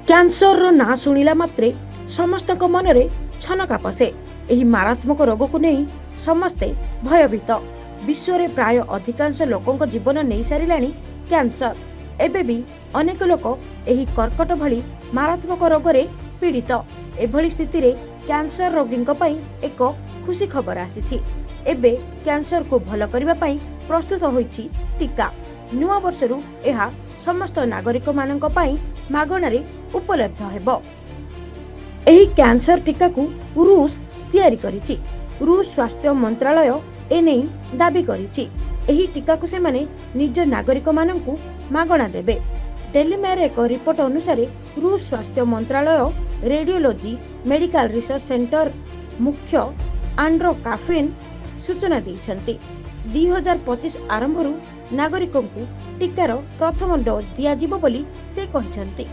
କ୍ୟାନ୍ସରର ନାଁ ଶୁଣିଲା ମାତ୍ରେ ସମସ୍ତଙ୍କ ମନରେ ଛନକା ପଶେ। ଏହି ମାରାତ୍ମକ ରୋଗକୁ ନେଇ ସମସ୍ତେ ଭୟଭୀତ। ବିଶ୍ୱରେ ପ୍ରାୟ ଅଧିକାଂଶ ଲୋକଙ୍କ ଜୀବନ ନେଇ ସାରିଲାଣି କ୍ୟାନ୍ସର। ଏବେ ବି ଅନେକ ଲୋକ ଏହି କର୍କଟ ଭଳି ମାରାତ୍ମକ ରୋଗରେ ପୀଡ଼ିତ। ଏଭଳି ସ୍ଥିତିରେ କ୍ୟାନ୍ସର ରୋଗୀଙ୍କ ପାଇଁ ଏକ ଖୁସି ଖବର ଆସିଛି। ଏବେ କ୍ୟାନ୍ସରକୁ ଭଲ କରିବା ପାଇଁ ପ୍ରସ୍ତୁତ ହୋଇଛି ଟିକା। ନୂଆ ବର୍ଷରୁ ଏହା ସମସ୍ତ ନାଗରିକମାନଙ୍କ ପାଇଁ ମାଗଣାରେ ଉପଲବ୍ଧ ହେବ। ଏହି କ୍ୟାନ୍ସର ଟିକାକୁ ରୁଷ ତିଆରି କରିଛି। ରୁଷ ସ୍ୱାସ୍ଥ୍ୟ ମନ୍ତ୍ରାଳୟ ଏନେଇ ଦାବି କରିଛି। ଏହି ଟିକାକୁ ସେମାନେ ନିଜ ନାଗରିକମାନଙ୍କୁ ମାଗଣା ଦେବେ। ଡେଲି ମେୟର ଏକ ରିପୋର୍ଟ ଅନୁସାରେ ରୁଷ ସ୍ୱାସ୍ଥ୍ୟ ମନ୍ତ୍ରାଳୟ ରେଡିଓଲୋଜି ମେଡିକାଲ ରିସର୍ଚ୍ଚ ସେଣ୍ଟର ମୁଖ୍ୟ ଆଣ୍ଡ୍ରୋ କାଫିନ୍ ସୂଚନା ଦେଇଛନ୍ତି। 2025 ଆରମ୍ଭରୁ ନାଗରିକଙ୍କୁ ଟିକାର ପ୍ରଥମ ଡୋଜ୍ ଦିଆଯିବ ବୋଲି ସେ କହିଛନ୍ତି।